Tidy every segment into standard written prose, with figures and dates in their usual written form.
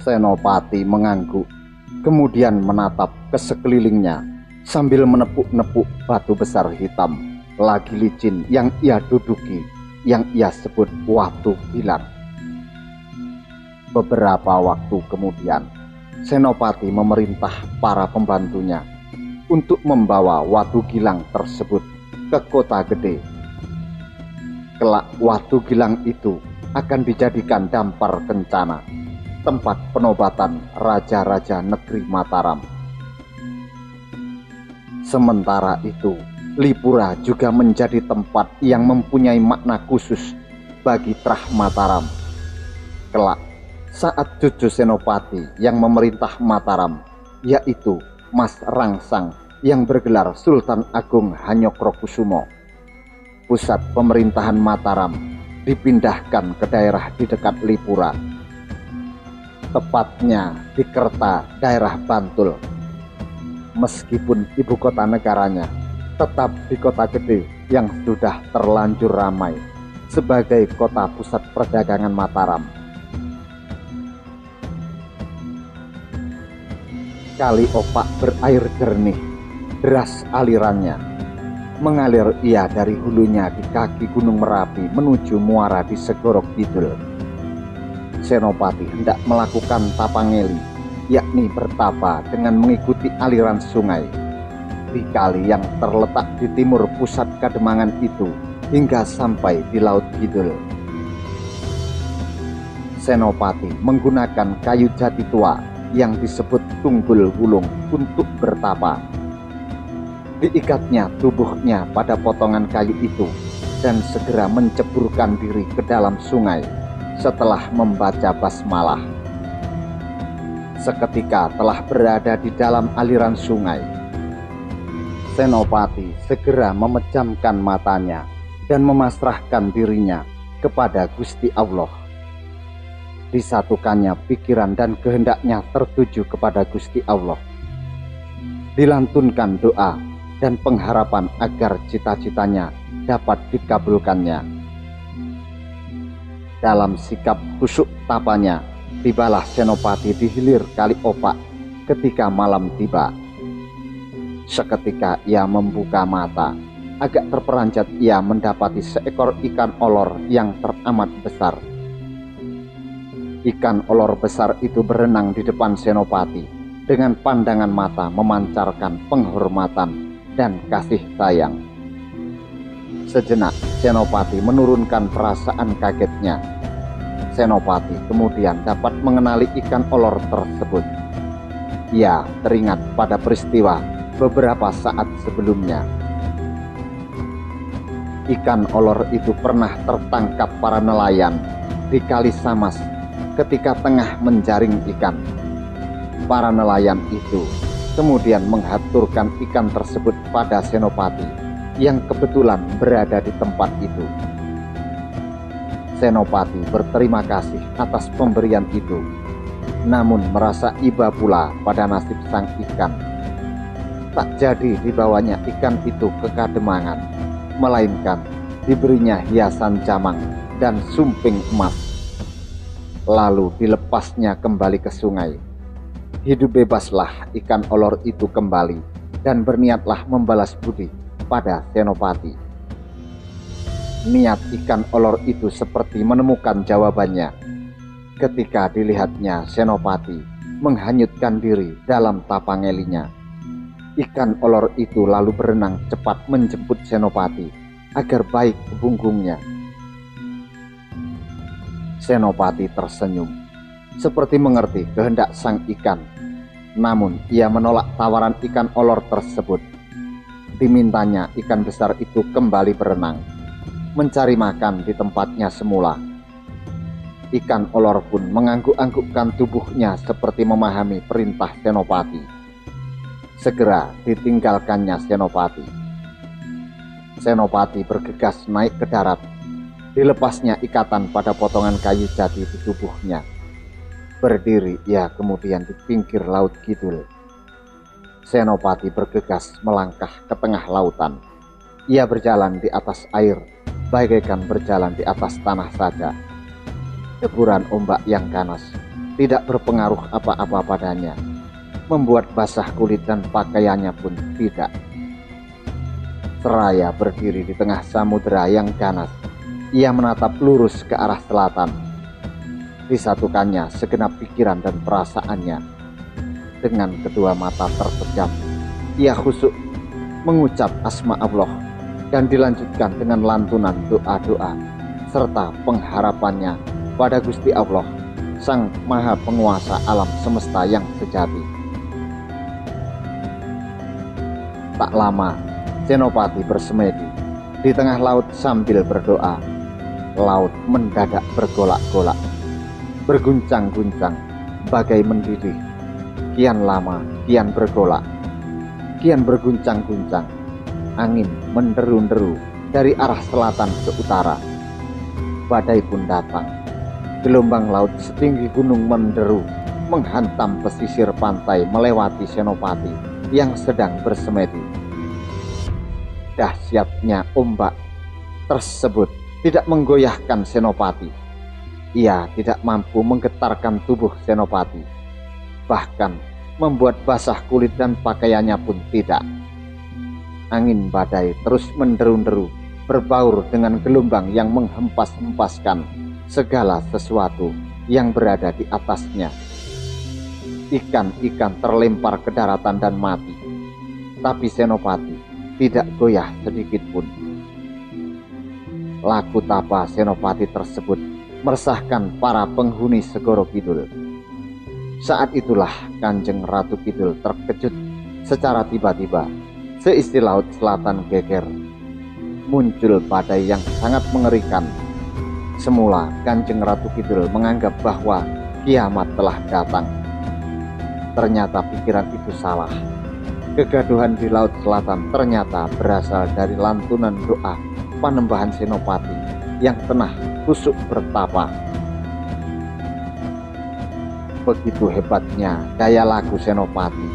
Senopati mengangguk, kemudian menatap ke sekelilingnya sambil menepuk-nepuk batu besar hitam lagi licin yang ia duduki, yang ia sebut Watu Gilang. Beberapa waktu kemudian, Senopati memerintah para pembantunya untuk membawa Watu Gilang tersebut ke kota gede. Kelak Watu Gilang itu akan dijadikan dampar kencana, tempat penobatan raja-raja negeri Mataram. Sementara itu, Lipura juga menjadi tempat yang mempunyai makna khusus bagi Trah Mataram. Kelak, saat cucu Senopati yang memerintah Mataram, yaitu Mas Rangsang yang bergelar Sultan Agung Hanyokrokusumo, pusat pemerintahan Mataram dipindahkan ke daerah di dekat Lipura, tepatnya di Kerta, daerah Bantul. Meskipun ibu kota negaranya tetap di kota gede yang sudah terlanjur ramai sebagai kota pusat perdagangan Mataram. Kali Opak berair jernih, deras alirannya, mengalir ia dari hulunya di kaki Gunung Merapi menuju muara di Segoro Kidul. Senopati hendak melakukan tapangeli, yakni bertapa dengan mengikuti aliran sungai di kali yang terletak di timur pusat Kademangan itu hingga sampai di Laut Kidul. Senopati menggunakan kayu jati tua yang disebut Tunggul Wulung untuk bertapa. Diikatnya tubuhnya pada potongan kayu itu dan segera menceburkan diri ke dalam sungai setelah membaca basmalah. Seketika telah berada di dalam aliran sungai, Senopati segera memejamkan matanya dan memasrahkan dirinya kepada Gusti Allah. Disatukannya pikiran dan kehendaknya tertuju kepada Gusti Allah. Dilantunkan doa dan pengharapan agar cita-citanya dapat dikabulkannya. Dalam sikap khusyuk tapanya, tibalah Senopati di hilir Kali Opak ketika malam tiba. Seketika ia membuka mata, agak terperanjat ia mendapati seekor ikan olor yang teramat besar. Ikan olor besar itu berenang di depan Senopati dengan pandangan mata memancarkan penghormatan dan kasih sayang. Sejenak Senopati menurunkan perasaan kagetnya. Senopati kemudian dapat mengenali ikan olor tersebut. Ia teringat pada peristiwa beberapa saat sebelumnya. Ikan olor itu pernah tertangkap para nelayan di Kali Samas ketika tengah menjaring ikan. Para nelayan itu kemudian menghaturkan ikan tersebut pada Senopati yang kebetulan berada di tempat itu. Senopati berterima kasih atas pemberian itu, namun merasa iba pula pada nasib sang ikan. Tak jadi dibawanya ikan itu ke Kademangan, melainkan diberinya hiasan jamang dan sumping emas. Lalu dilepasnya kembali ke sungai. Hidup bebaslah ikan olor itu kembali dan berniatlah membalas budi pada Senopati. Niat ikan olor itu seperti menemukan jawabannya ketika dilihatnya Senopati menghanyutkan diri dalam tapangelinya. Ikan olor itu lalu berenang cepat menjemput Senopati agar baik ke punggungnya. Senopati tersenyum, seperti mengerti kehendak sang ikan. Namun ia menolak tawaran ikan olor tersebut. Dimintanya ikan besar itu kembali berenang, mencari makan di tempatnya semula. Ikan olor pun mengangguk-anggukkan tubuhnya seperti memahami perintah Senopati. Segera ditinggalkannya Senopati. Senopati bergegas naik ke darat. Dilepasnya ikatan pada potongan kayu jati di tubuhnya. Berdiri ia kemudian di pinggir Laut Kidul. Senopati bergegas melangkah ke tengah lautan. Ia berjalan di atas air, bagaikan berjalan di atas tanah saja. Deburan ombak yang ganas tidak berpengaruh apa-apa padanya, membuat basah kulit dan pakaiannya pun tidak. Seraya berdiri di tengah samudera yang ganas, ia menatap lurus ke arah selatan. Disatukannya segenap pikiran dan perasaannya. Dengan kedua mata terpejam, ia khusyuk mengucap asma Allah dan dilanjutkan dengan lantunan doa-doa serta pengharapannya pada Gusti Allah, Sang Maha Penguasa alam semesta yang sejati. Tak lama, Senopati bersemedi di tengah laut sambil berdoa. Laut mendadak bergolak-golak, berguncang-guncang, bagai mendidih. Kian lama, kian bergolak, kian berguncang-guncang. Angin menderu-deru dari arah selatan ke utara. Badai pun datang. Gelombang laut setinggi gunung menderu, menghantam pesisir pantai melewati Senopati yang sedang bersemedi. Dahsyatnya ombak tersebut tidak menggoyahkan Senopati. Ia tidak mampu menggetarkan tubuh Senopati, bahkan membuat basah kulit dan pakaiannya pun tidak. Angin badai terus menderu-deru, berbaur dengan gelombang yang menghempas-hempaskan segala sesuatu yang berada di atasnya. Ikan-ikan terlempar ke daratan dan mati, tapi Senopati tidak goyah sedikit pun. Laku tapa Senopati tersebut meresahkan para penghuni Segoro Kidul. Saat itulah Kanjeng Ratu Kidul terkejut secara tiba-tiba. Seisi laut selatan geger, muncul badai yang sangat mengerikan. Semula Kanjeng Ratu Kidul menganggap bahwa kiamat telah datang. Ternyata pikiran itu salah. Kegaduhan di laut selatan ternyata berasal dari lantunan doa Panembahan Senopati yang tengah khusyuk bertapa. Begitu hebatnya daya laku Senopati,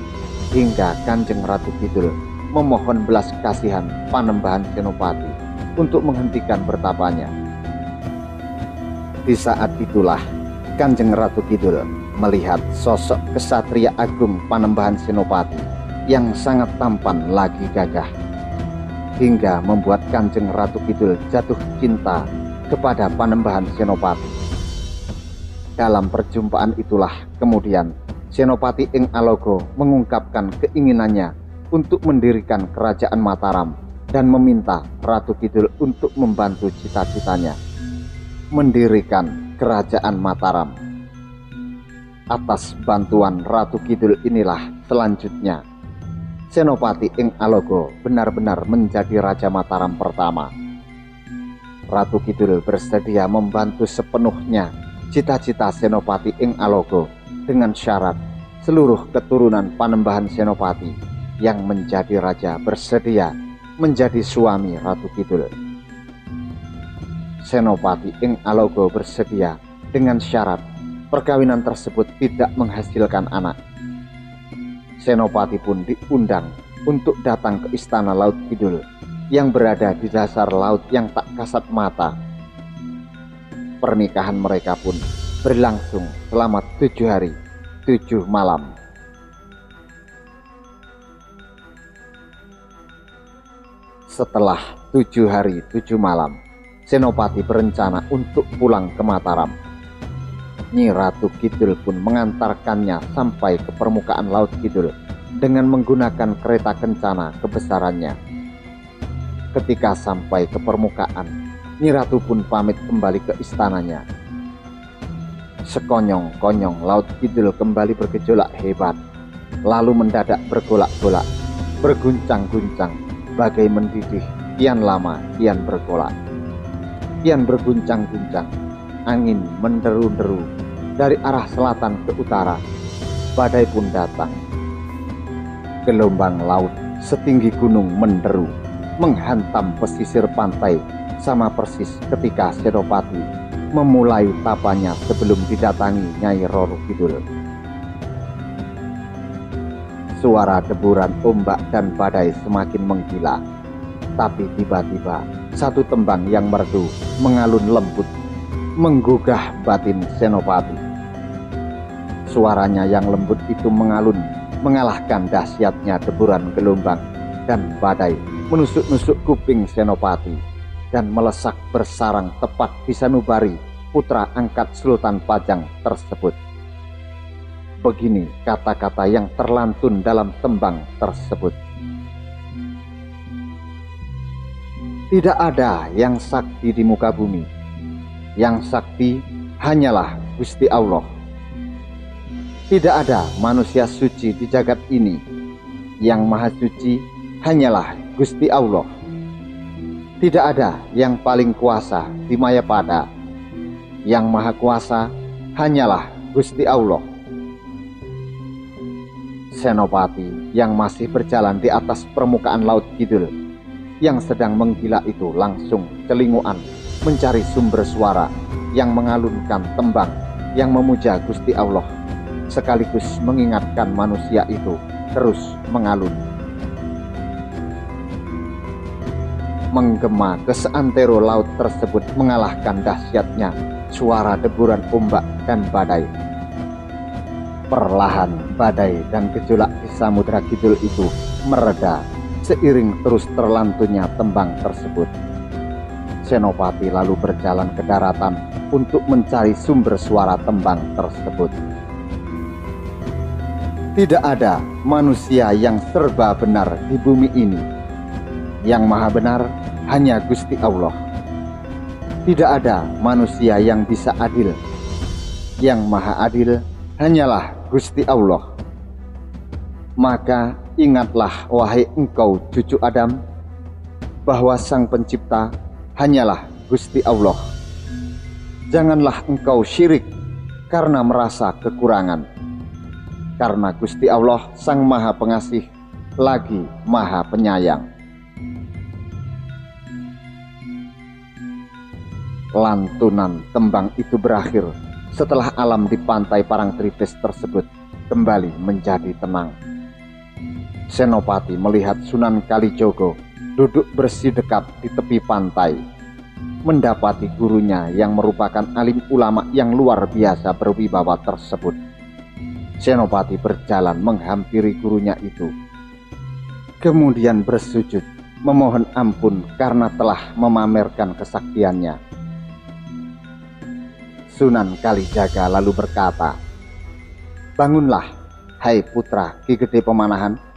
hingga Kanjeng Ratu Kidul memohon belas kasihan Panembahan Senopati untuk menghentikan bertapanya. Di saat itulah Kanjeng Ratu Kidul melihat sosok kesatria agung Panembahan Senopati yang sangat tampan lagi gagah, hingga membuat Kanjeng Ratu Kidul jatuh cinta kepada Panembahan Senopati. Dalam perjumpaan itulah kemudian Senopati Ing Alogo mengungkapkan keinginannya untuk mendirikan kerajaan Mataram dan meminta Ratu Kidul untuk membantu cita-citanya, mendirikan kerajaan Mataram. Atas bantuan Ratu Kidul inilah selanjutnya Senopati Ing Alogo benar-benar menjadi Raja Mataram pertama. Ratu Kidul bersedia membantu sepenuhnya cita-cita Senopati Ing Alogo dengan syarat seluruh keturunan Panembahan Senopati yang menjadi raja bersedia menjadi suami Ratu Kidul. Senopati Ing Alogo bersedia dengan syarat perkawinan tersebut tidak menghasilkan anak. Senopati pun diundang untuk datang ke istana Laut Kidul yang berada di dasar laut yang tak kasat mata. Pernikahan mereka pun berlangsung selama 7 hari 7 malam. Setelah 7 hari 7 malam, Senopati berencana untuk pulang ke Mataram. Nyi Ratu Kidul pun mengantarkannya sampai ke permukaan Laut Kidul dengan menggunakan kereta kencana kebesarannya. Ketika sampai ke permukaan, Nyi Ratu pun pamit kembali ke istananya. Sekonyong-konyong Laut Kidul kembali bergejolak hebat, lalu mendadak bergolak-golak, berguncang-guncang, bagai mendidih, kian lama kian bergolak, kian berguncang-guncang. Angin menderu-deru dari arah selatan ke utara. Badai pun datang. Gelombang laut setinggi gunung menderu, menghantam pesisir pantai, sama persis ketika Senopati memulai tapanya sebelum didatangi Nyai Roro Kidul. Suara deburan ombak dan badai semakin menggila, tapi tiba-tiba satu tembang yang merdu mengalun lembut menggugah batin Senopati. Suaranya yang lembut itu mengalun, mengalahkan dahsyatnya deburan gelombang dan badai menusuk-nusuk kuping Senopati dan melesak bersarang tepat di sanubari putra angkat Sultan Pajang tersebut. Begini kata-kata yang terlantun dalam tembang tersebut. Tidak ada yang sakti di muka bumi. Yang sakti hanyalah Gusti Allah. Tidak ada manusia suci di jagat ini. Yang maha suci hanyalah Gusti Allah. Tidak ada yang paling kuasa di Mayapada. Yang maha kuasa hanyalah Gusti Allah. Senopati yang masih berjalan di atas permukaan laut kidul yang sedang menggila itu langsung celinguan mencari sumber suara yang mengalunkan tembang yang memuja Gusti Allah, sekaligus mengingatkan manusia itu terus mengalun. Menggema ke seantero laut tersebut mengalahkan dahsyatnya suara deburan ombak dan badai. Perlahan badai dan gejolak di Samudra Kidul itu mereda seiring terus terlantunnya tembang tersebut. Senopati lalu berjalan ke daratan untuk mencari sumber suara tembang tersebut. Tidak ada manusia yang serba benar di bumi ini. Yang maha benar hanya Gusti Allah. Tidak ada manusia yang bisa adil. Yang maha adil hanyalah Gusti Allah. Maka ingatlah wahai engkau cucu Adam, bahwa Sang Pencipta hanyalah Gusti Allah. Janganlah engkau syirik karena merasa kekurangan. Karena Gusti Allah Sang Maha Pengasih lagi Maha Penyayang. Lantunan tembang itu berakhir setelah alam di pantai Parangtritis tersebut kembali menjadi tenang. Senopati melihat Sunan Kalijogo duduk bersih dekat di tepi pantai, mendapati gurunya yang merupakan alim ulama yang luar biasa berwibawa tersebut. Senopati berjalan menghampiri gurunya itu, kemudian bersujud memohon ampun karena telah memamerkan kesaktiannya. Sunan Kalijaga lalu berkata, "Bangunlah, hai putra Ki Gede Pemanahan.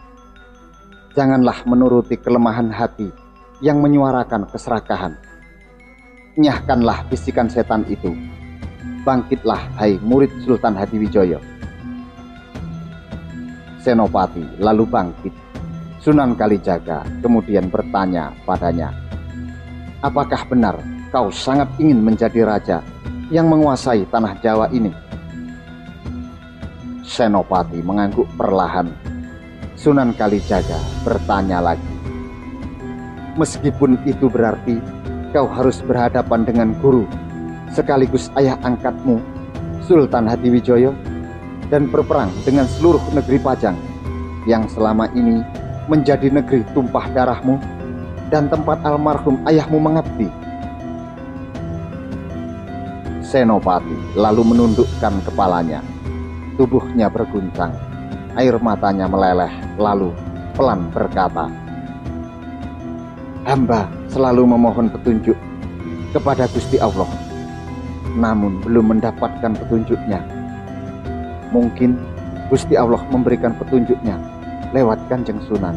Janganlah menuruti kelemahan hati yang menyuarakan keserakahan. Nyahkanlah bisikan setan itu. Bangkitlah, hai murid Sultan Hadiwijoyo." Senopati lalu bangkit. Sunan Kalijaga kemudian bertanya padanya, "Apakah benar kau sangat ingin menjadi raja yang menguasai tanah Jawa ini?" Senopati mengangguk perlahan. Sunan Kalijaga bertanya lagi, "Meskipun itu berarti kau harus berhadapan dengan guru sekaligus ayah angkatmu Sultan Hadiwijoyo dan berperang dengan seluruh negeri Pajang yang selama ini menjadi negeri tumpah darahmu dan tempat almarhum ayahmu mengabdi." Senopati lalu menundukkan kepalanya. Tubuhnya berguncang, air matanya meleleh, lalu pelan berkata, "Hamba selalu memohon petunjuk kepada Gusti Allah, namun belum mendapatkan petunjuknya. Mungkin Gusti Allah memberikan petunjuknya lewat Kanjeng Sunan."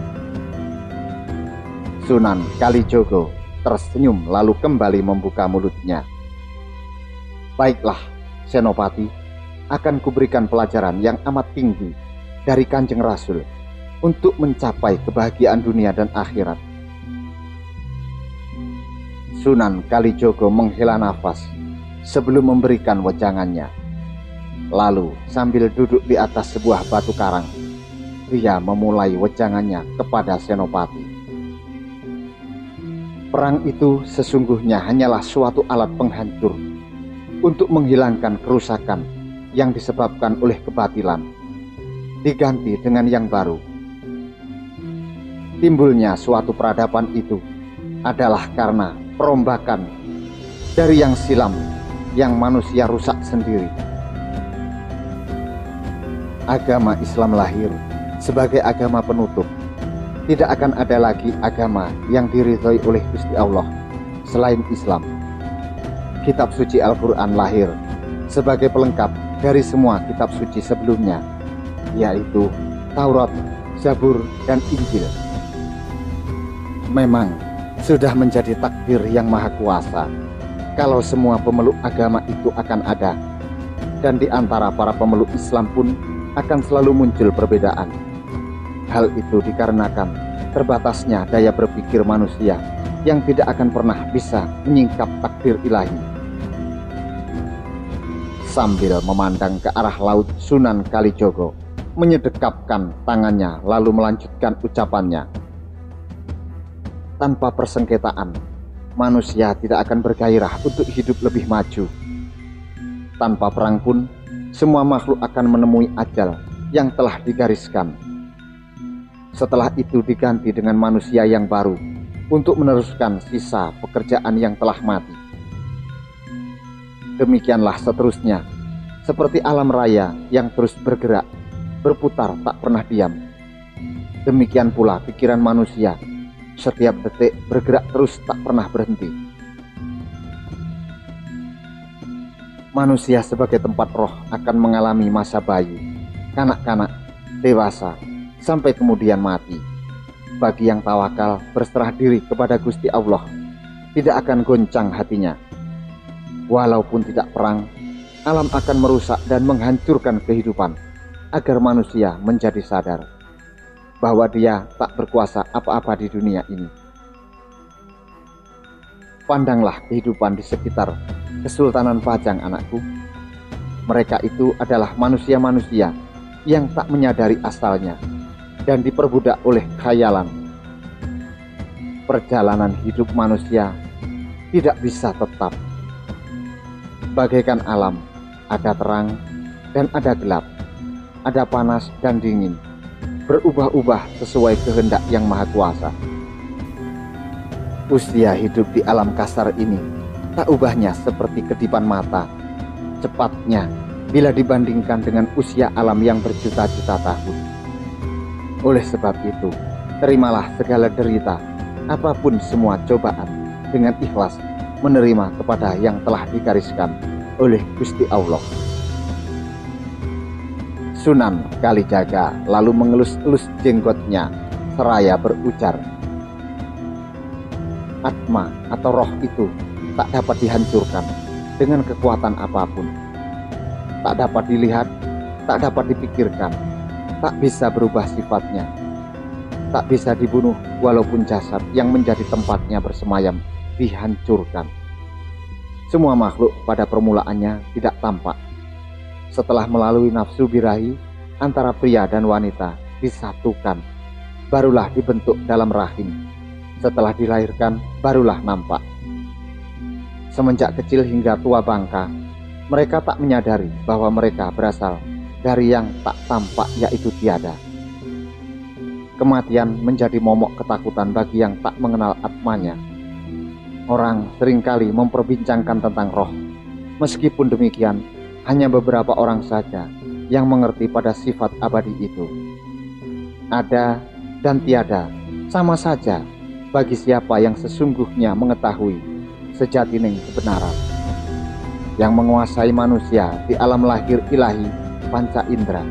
Sunan Kalijogo tersenyum lalu kembali membuka mulutnya. "Baiklah, Senopati, akan kuberikan pelajaran yang amat tinggi dari Kanjeng Rasul untuk mencapai kebahagiaan dunia dan akhirat." Sunan Kalijogo menghela nafas sebelum memberikan wejangannya. Lalu sambil duduk di atas sebuah batu karang, dia memulai wejangannya kepada Senopati. Perang itu sesungguhnya hanyalah suatu alat penghancur untuk menghilangkan kerusakan yang disebabkan oleh kebatilan, diganti dengan yang baru. Timbulnya suatu peradaban itu adalah karena perombakan dari yang silam yang manusia rusak sendiri. agama Islam lahir sebagai agama penutup, tidak akan ada lagi agama yang diridhoi oleh Gusti Allah selain Islam. Kitab suci Al-Quran lahir sebagai pelengkap dari semua kitab suci sebelumnya, yaitu Taurat, Zabur, dan Injil. Memang sudah menjadi takdir yang maha kuasa kalau semua pemeluk agama itu akan ada, dan di antara para pemeluk Islam pun akan selalu muncul perbedaan. Hal itu dikarenakan terbatasnya daya berpikir manusia yang tidak akan pernah bisa menyingkap takdir ilahi. Sambil memandang ke arah laut, Sunan Kalijogo menyedekapkan tangannya lalu melanjutkan ucapannya. Tanpa persengketaan, manusia tidak akan bergairah untuk hidup lebih maju. Tanpa perang pun, semua makhluk akan menemui ajal yang telah digariskan. Setelah itu diganti dengan manusia yang baru untuk meneruskan sisa pekerjaan yang telah mati. Demikianlah seterusnya, seperti alam raya yang terus bergerak, berputar tak pernah diam. Demikian pula pikiran manusia, setiap detik bergerak terus tak pernah berhenti. Manusia sebagai tempat roh akan mengalami masa bayi, kanak-kanak, dewasa, sampai kemudian mati. Bagi yang tawakal berserah diri kepada Gusti Allah, tidak akan goncang hatinya. Walaupun tidak perang, alam akan merusak dan menghancurkan kehidupan, agar manusia menjadi sadar bahwa dia tak berkuasa apa-apa di dunia ini. Pandanglah kehidupan di sekitar Kesultanan Pajang, anakku. Mereka itu adalah manusia-manusia yang tak menyadari asalnya dan diperbudak oleh khayalan. Perjalanan hidup manusia tidak bisa tetap. Bagaikan alam, ada terang dan ada gelap, ada panas dan dingin, berubah-ubah sesuai kehendak yang maha kuasa. Usia hidup di alam kasar ini tak ubahnya seperti kedipan mata, cepatnya bila dibandingkan dengan usia alam yang berjuta-juta tahun. Oleh sebab itu, terimalah segala derita, apapun semua cobaan, dengan ikhlas menerima kepada yang telah digariskan oleh Gusti Allah. Sunan Kalijaga lalu mengelus-elus jenggotnya seraya berujar, Atma atau roh itu tak dapat dihancurkan dengan kekuatan apapun. Tak dapat dilihat, tak dapat dipikirkan, tak bisa berubah sifatnya. Tak bisa dibunuh walaupun jasad yang menjadi tempatnya bersemayam dihancurkan. Semua makhluk pada permulaannya tidak tampak. Setelah melalui nafsu birahi antara pria dan wanita disatukan, barulah dibentuk dalam rahim. Setelah dilahirkan, barulah nampak. Semenjak kecil hingga tua bangka, mereka tak menyadari bahwa mereka berasal dari yang tak tampak, yaitu tiada. Kematian menjadi momok ketakutan bagi yang tak mengenal atmanya. Orang seringkali memperbincangkan tentang roh. Meskipun demikian, hanya beberapa orang saja yang mengerti pada sifat abadi itu. Ada dan tiada sama saja bagi siapa yang sesungguhnya mengetahui sejatining kebenaran. Yang menguasai manusia di alam lahir ilahi panca indera,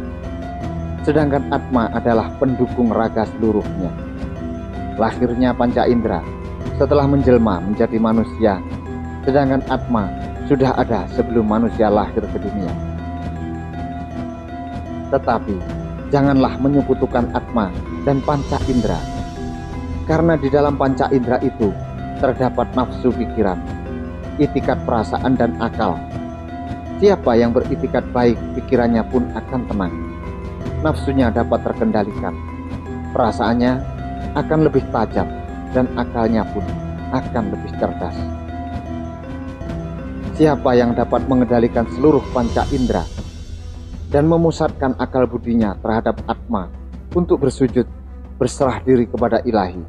sedangkan Atma adalah pendukung raga seluruhnya. Lahirnya panca indera setelah menjelma menjadi manusia, sedangkan Atma sudah ada sebelum manusia lahir ke dunia. Tetapi janganlah menyekutukan Atma dan panca indera, karena di dalam panca indera itu terdapat nafsu pikiran, itikat perasaan dan akal. Siapa yang beritikat baik, pikirannya pun akan tenang. Nafsunya dapat terkendalikan, perasaannya akan lebih tajam, dan akalnya pun akan lebih cerdas. Siapa yang dapat mengendalikan seluruh panca indera dan memusatkan akal budinya terhadap Atma untuk bersujud, berserah diri kepada ilahi,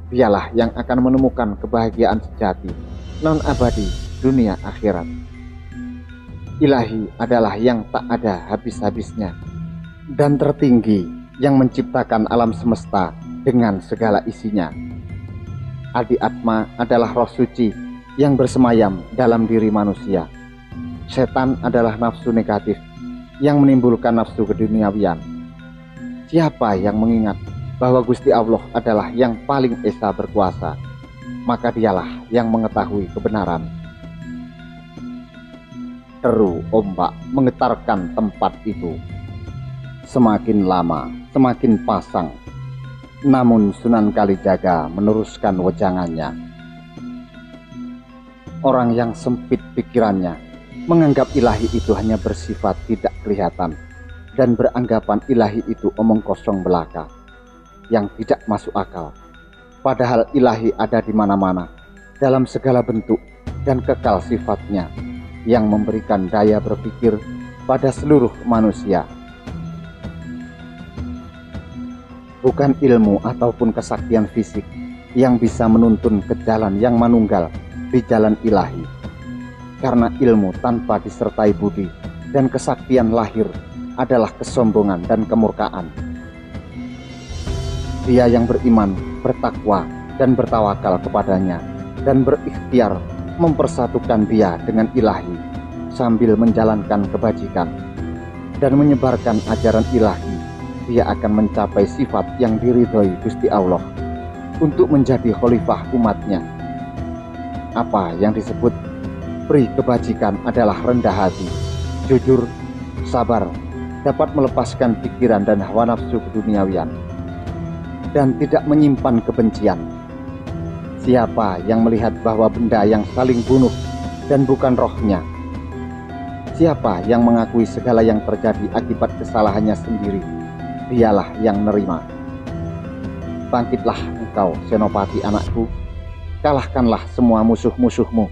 dialah yang akan menemukan kebahagiaan sejati, non-abadi dunia akhirat. Ilahi adalah yang tak ada habis-habisnya, dan tertinggi yang menciptakan alam semesta dengan segala isinya. Adi Atma adalah roh suci yang bersemayam dalam diri manusia. Setan adalah nafsu negatif yang menimbulkan nafsu keduniawian. Siapa yang mengingat bahwa Gusti Allah adalah yang paling esa berkuasa, maka dialah yang mengetahui kebenaran. Deru ombak menggetarkan tempat itu. Semakin lama, semakin pasang. Namun Sunan Kalijaga meneruskan wejangannya. Orang yang sempit pikirannya menganggap ilahi itu hanya bersifat tidak kelihatan dan beranggapan ilahi itu omong kosong belaka yang tidak masuk akal. Padahal ilahi ada di mana-mana, dalam segala bentuk dan kekal sifatnya yang memberikan daya berpikir pada seluruh manusia. Bukan ilmu ataupun kesaktian fisik yang bisa menuntun ke jalan yang manunggal di jalan ilahi. Karena ilmu tanpa disertai budi dan kesaktian lahir adalah kesombongan dan kemurkaan. Dia yang beriman, bertakwa, dan bertawakal kepadanya dan berikhtiar mempersatukan dia dengan ilahi sambil menjalankan kebajikan dan menyebarkan ajaran ilahi, dia akan mencapai sifat yang diridhoi Gusti Allah untuk menjadi khalifah umatnya. Apa yang disebut pri kebajikan adalah rendah hati, jujur, sabar, dapat melepaskan pikiran dan hawa nafsu keduniawian, dan tidak menyimpan kebencian. Siapa yang melihat bahwa benda yang saling bunuh dan bukan rohnya? Siapa yang mengakui segala yang terjadi akibat kesalahannya sendiri? Dialah yang nerima. Bangkitlah engkau, Senopati anakku, kalahkanlah semua musuh-musuhmu,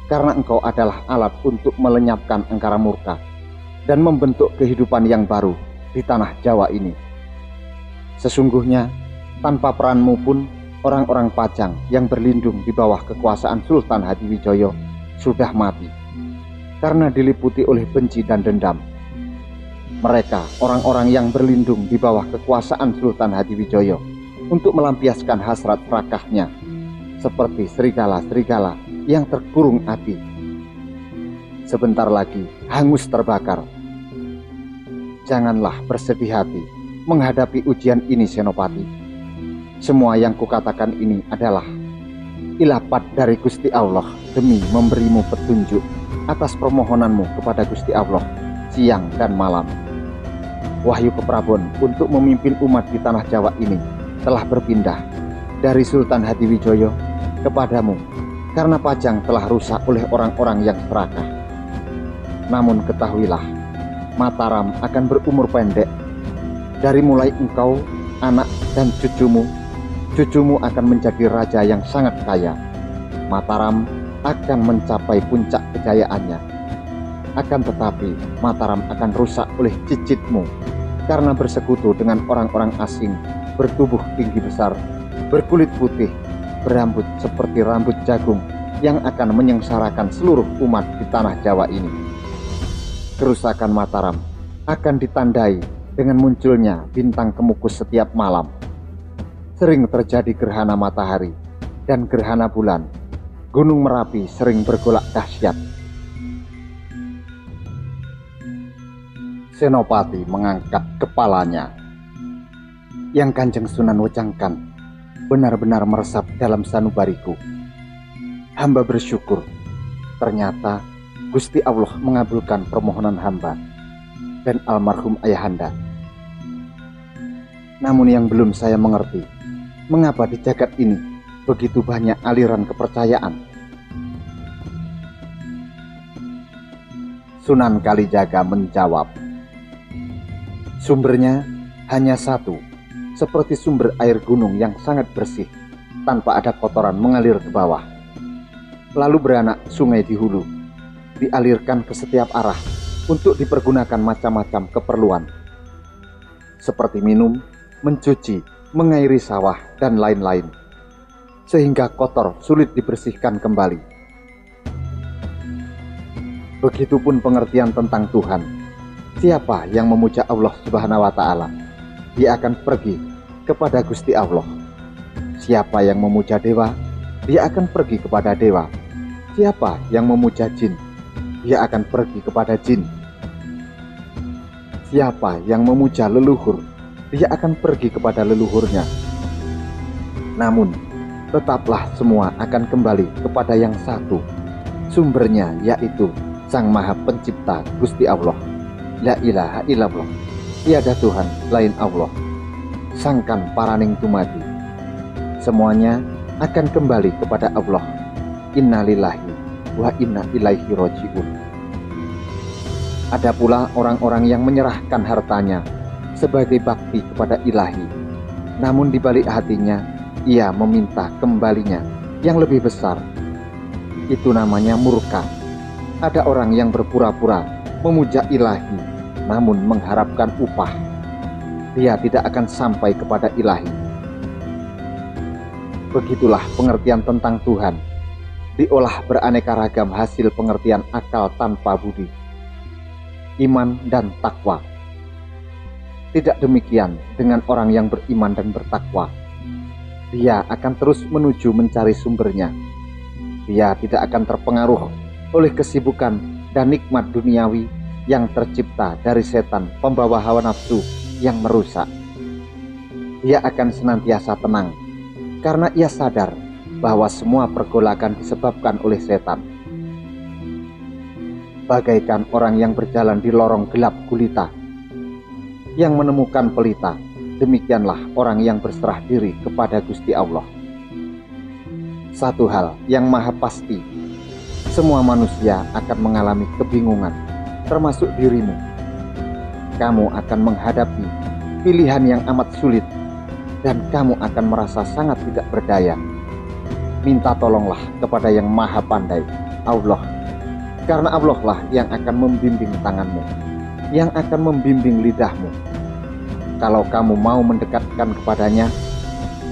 karena engkau adalah alat untuk melenyapkan angkara murka dan membentuk kehidupan yang baru di tanah Jawa ini. Sesungguhnya tanpa peranmu pun orang-orang Pajang yang berlindung di bawah kekuasaan Sultan Hadiwijoyo sudah mati karena diliputi oleh benci dan dendam. Mereka orang-orang yang berlindung di bawah kekuasaan Sultan Hadiwijoyo untuk melampiaskan hasrat serakahnya seperti serigala-serigala yang terkurung api. Sebentar lagi hangus terbakar. Janganlah bersedih hati menghadapi ujian ini, Senopati. Semua yang kukatakan ini adalah ilapat dari Gusti Allah demi memberimu petunjuk atas permohonanmu kepada Gusti Allah siang dan malam. Wahyu Keprabon untuk memimpin umat di tanah Jawa ini telah berpindah dari Sultan Hadiwijoyo kepadamu karena Pajang telah rusak oleh orang-orang yang serakah. Namun ketahuilah, Mataram akan berumur pendek. Dari mulai engkau, anak dan cucumu akan menjadi raja yang sangat kaya. Mataram akan mencapai puncak kejayaannya. Akan tetapi Mataram akan rusak oleh cicitmu karena bersekutu dengan orang-orang asing bertubuh tinggi besar, berkulit putih, berambut seperti rambut jagung yang akan menyengsarakan seluruh umat di tanah Jawa ini. Kerusakan Mataram akan ditandai dengan munculnya bintang kemukus setiap malam. Sering terjadi gerhana matahari dan gerhana bulan. Gunung Merapi sering bergolak dahsyat. Senopati mengangkat kepalanya. Yang Kanjeng Sunan wecangkan benar-benar meresap dalam sanubariku. Hamba bersyukur, ternyata Gusti Allah mengabulkan permohonan hamba dan almarhum ayahanda. Namun yang belum saya mengerti, mengapa di jagat ini begitu banyak aliran kepercayaan? Sunan Kalijaga menjawab, sumbernya hanya satu, seperti sumber air gunung yang sangat bersih, tanpa ada kotoran mengalir ke bawah. Lalu beranak sungai di hulu, dialirkan ke setiap arah untuk dipergunakan macam-macam keperluan, seperti minum, mencuci, mengairi sawah, dan lain-lain, sehingga kotor sulit dibersihkan kembali. Begitupun pengertian tentang Tuhan. Siapa yang memuja Allah Subhanahu wa Ta'ala, dia akan pergi kepada Gusti Allah. Siapa yang memuja dewa, dia akan pergi kepada dewa. Siapa yang memuja jin, dia akan pergi kepada jin. Siapa yang memuja leluhur, dia akan pergi kepada leluhurnya. Namun, tetaplah semua akan kembali kepada yang satu. Sumbernya yaitu Sang Maha Pencipta Gusti Allah. La ilaha illallah, tiada Tuhan lain Allah. Sangkan paraning tumadi, semuanya akan kembali kepada Allah. Innalillahi wa inna ilaihi roji'un. Ada pula orang-orang yang menyerahkan hartanya sebagai bakti kepada ilahi, namun di balik hatinya ia meminta kembalinya yang lebih besar. Itu namanya murka. Ada orang yang berpura-pura memuja ilahi namun mengharapkan upah. Dia tidak akan sampai kepada ilahi. Begitulah pengertian tentang Tuhan, diolah beraneka ragam hasil pengertian akal tanpa budi, iman dan takwa. Tidak demikian dengan orang yang beriman dan bertakwa. Dia akan terus menuju mencari sumbernya. Dia tidak akan terpengaruh oleh kesibukan dan nikmat duniawi yang tercipta dari setan pembawa hawa nafsu yang merusak. Dia akan senantiasa tenang karena ia sadar bahwa semua pergolakan disebabkan oleh setan. Bagaikan orang yang berjalan di lorong gelap gulita yang menemukan pelita, demikianlah orang yang berserah diri kepada Gusti Allah. Satu hal yang maha pasti, semua manusia akan mengalami kebingungan, termasuk dirimu. Kamu akan menghadapi pilihan yang amat sulit dan kamu akan merasa sangat tidak berdaya. Minta tolonglah kepada yang maha pandai, Allah, karena Allah lah yang akan membimbing tanganmu, yang akan membimbing lidahmu. Kalau kamu mau mendekatkan kepadanya,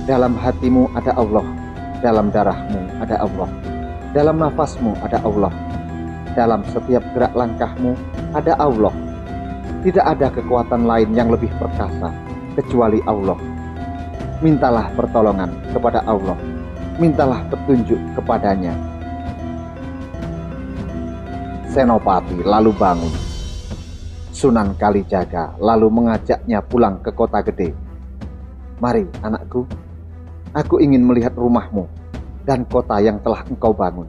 dalam hatimu ada Allah, dalam darahmu ada Allah, dalam nafasmu ada Allah, dalam setiap gerak langkahmu ada Allah. Tidak ada kekuatan lain yang lebih perkasa kecuali Allah. Mintalah pertolongan kepada Allah, mintalah petunjuk kepadanya. Senopati lalu bangun. Sunan Kalijaga lalu mengajaknya pulang ke kota gede. Mari anakku, aku ingin melihat rumahmu dan kota yang telah engkau bangun.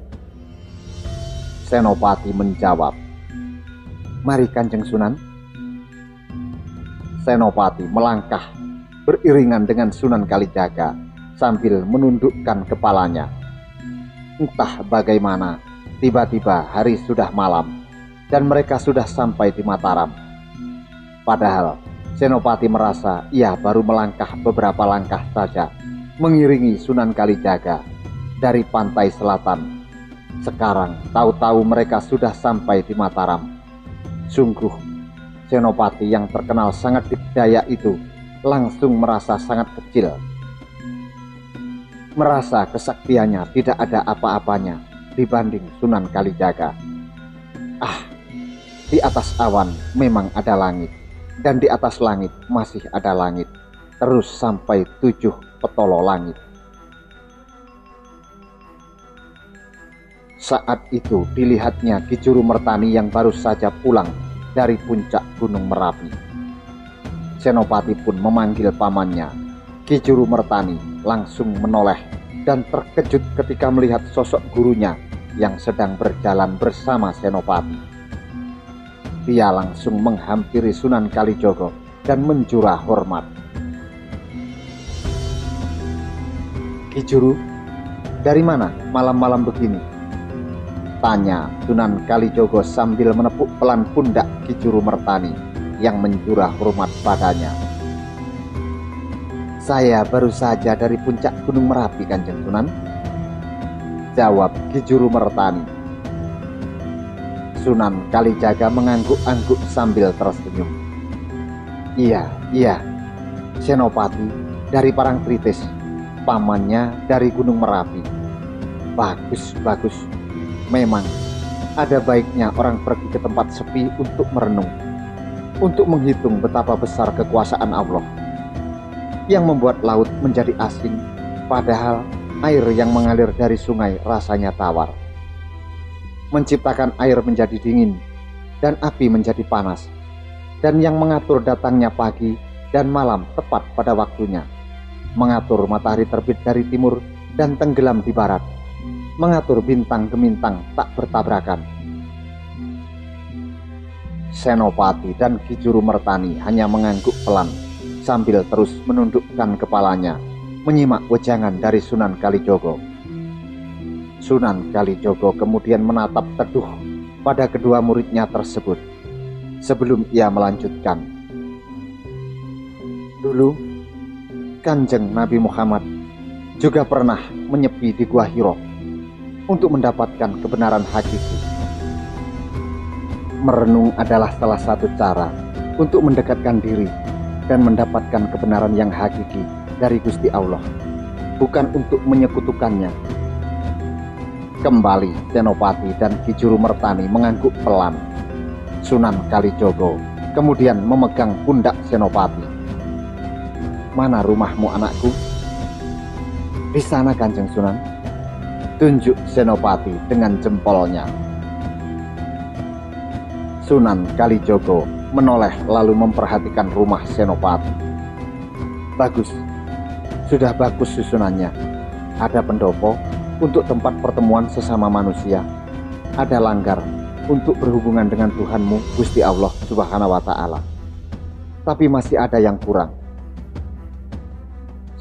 Senopati menjawab, mari Kanjeng Sunan. Senopati melangkah beriringan dengan Sunan Kalijaga sambil menundukkan kepalanya. Entah bagaimana, tiba-tiba hari sudah malam dan mereka sudah sampai di Mataram. Padahal Senopati merasa ia baru melangkah beberapa langkah saja mengiringi Sunan Kalijaga dari pantai selatan. Sekarang tahu-tahu mereka sudah sampai di Mataram. Sungguh Senopati yang terkenal sangat dikdaya itu langsung merasa sangat kecil. Merasa kesaktiannya tidak ada apa-apanya dibanding Sunan Kalijaga. Di atas awan memang ada langit, dan di atas langit masih ada langit, terus sampai 7 petolo langit. Saat itu dilihatnya Ki Juru Mertani yang baru saja pulang dari puncak Gunung Merapi. Senopati pun memanggil pamannya. Ki Juru Mertani langsung menoleh dan terkejut ketika melihat sosok gurunya yang sedang berjalan bersama Senopati. Dia langsung menghampiri Sunan Kalijogo dan menjurah hormat. Ki Juru, dari mana malam-malam begini? Tanya Sunan Kalijogo sambil menepuk pelan pundak Ki Juru Mertani yang menjurah hormat padanya. Saya baru saja dari puncak Gunung Merapi, Kanjeng Sunan, jawab Ki Juru Mertani. Sunan Kalijaga mengangguk-angguk sambil tersenyum. Iya, Senopati dari Parangtritis, pamannya dari Gunung Merapi. Bagus. Memang ada baiknya orang pergi ke tempat sepi untuk merenung. untuk menghitung betapa besar kekuasaan Allah yang membuat laut menjadi asin, padahal air yang mengalir dari sungai rasanya tawar. Menciptakan air menjadi dingin dan api menjadi panas, dan yang mengatur datangnya pagi dan malam tepat pada waktunya, mengatur matahari terbit dari timur dan tenggelam di barat, mengatur bintang gemintang tak bertabrakan. Senopati dan Ki Juru Mertani hanya mengangguk pelan sambil terus menundukkan kepalanya menyimak wejangan dari Sunan Kalijogo. Sunan Kalijogo kemudian menatap teduh pada kedua muridnya tersebut sebelum ia melanjutkan. Dulu Kanjeng Nabi Muhammad juga pernah menyepi di Gua Hiro untuk mendapatkan kebenaran hakiki. Merenung adalah salah satu cara untuk mendekatkan diri dan mendapatkan kebenaran yang hakiki dari Gusti Allah, bukan untuk menyekutukannya. Kembali Senopati dan Ki Juru Mertani mengangguk pelan. Sunan Kalijogo kemudian memegang pundak Senopati. Mana rumahmu, anakku? Di sana, Kanjeng Sunan. Tunjuk Senopati dengan jempolnya. Sunan Kalijogo menoleh lalu memperhatikan rumah Senopati. Bagus, sudah bagus susunannya. Ada pendopo untuk tempat pertemuan sesama manusia. Ada langgar untuk berhubungan dengan Tuhanmu Gusti Allah Subhanahu wa Ta'ala. Tapi masih ada yang kurang.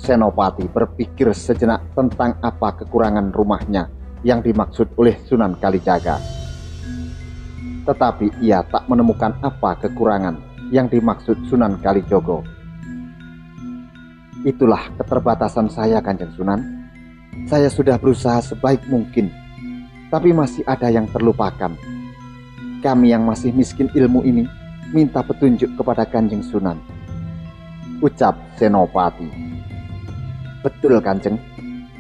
Senopati berpikir sejenak tentang apa kekurangan rumahnya yang dimaksud oleh Sunan Kalijaga. Tetapi ia tak menemukan apa kekurangan yang dimaksud Sunan Kalijogo. Itulah keterbatasan saya, Kanjeng Sunan. Saya sudah berusaha sebaik mungkin, tapi masih ada yang terlupakan. Kami yang masih miskin ilmu ini minta petunjuk kepada Kanjeng Sunan, ucap Senopati. Betul, Kanjeng.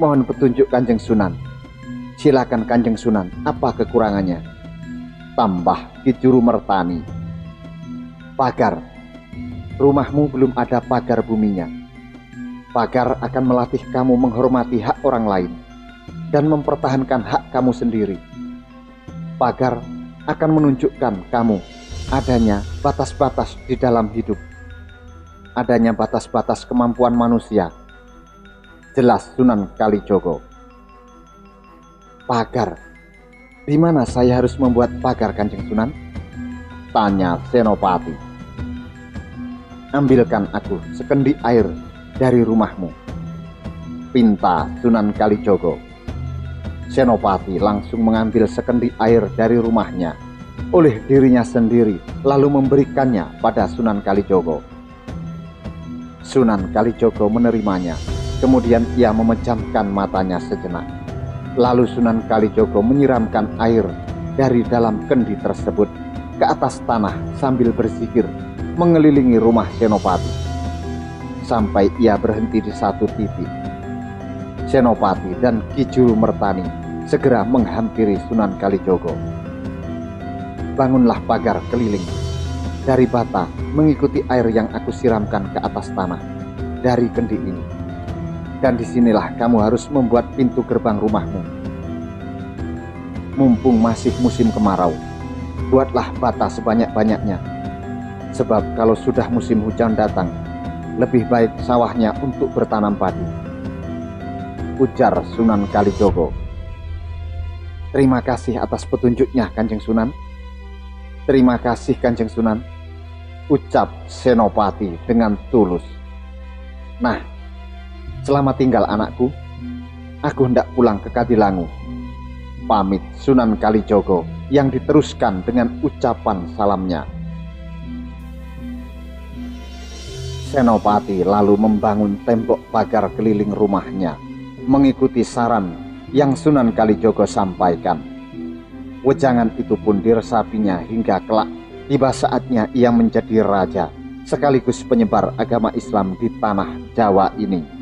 Mohon petunjuk Kanjeng Sunan. Silakan Kanjeng Sunan, apa kekurangannya? Tambah Ki Juru Mertani. Pagar. Rumahmu belum ada pagar buminya. Pagar akan melatih kamu menghormati hak orang lain dan mempertahankan hak kamu sendiri. Pagar akan menunjukkan kamu adanya batas-batas di dalam hidup, adanya batas-batas kemampuan manusia. Jelas Sunan Kalijogo. Pagar. Di mana saya harus membuat pagar, Kanjeng Sunan? Tanya Senopati. Ambilkan aku sekendi air dari rumahmu, pinta Sunan Kalijogo. Senopati langsung mengambil sekendi air dari rumahnya oleh dirinya sendiri, lalu memberikannya pada Sunan Kalijogo. Sunan Kalijogo menerimanya, kemudian ia memejamkan matanya sejenak. Lalu Sunan Kalijogo menyiramkan air dari dalam kendi tersebut ke atas tanah sambil berzikir mengelilingi rumah Senopati sampai ia berhenti di satu titik. Senopati dan Ki Juru Mertani segera menghampiri Sunan Kalijogo. Bangunlah pagar keliling dari bata mengikuti air yang aku siramkan ke atas tanah dari kendi ini. Dan disinilah kamu harus membuat pintu gerbang rumahmu. Mumpung masih musim kemarau, buatlah bata sebanyak-banyaknya. Sebab kalau sudah musim hujan datang, lebih baik sawahnya untuk bertanam padi. Ujar Sunan Kalijogo. Terima kasih atas petunjuknya, Kanjeng Sunan. Terima kasih, Kanjeng Sunan, ucap Senopati dengan tulus. Nah, selamat tinggal anakku, aku hendak pulang ke Kadilangu. Pamit Sunan Kalijogo yang diteruskan dengan ucapan salamnya. Senopati lalu membangun tembok pagar keliling rumahnya mengikuti saran yang Sunan Kalijogo sampaikan. Wejangan itu pun diresapinya hingga kelak tiba saatnya ia menjadi raja sekaligus penyebar agama Islam di tanah Jawa ini.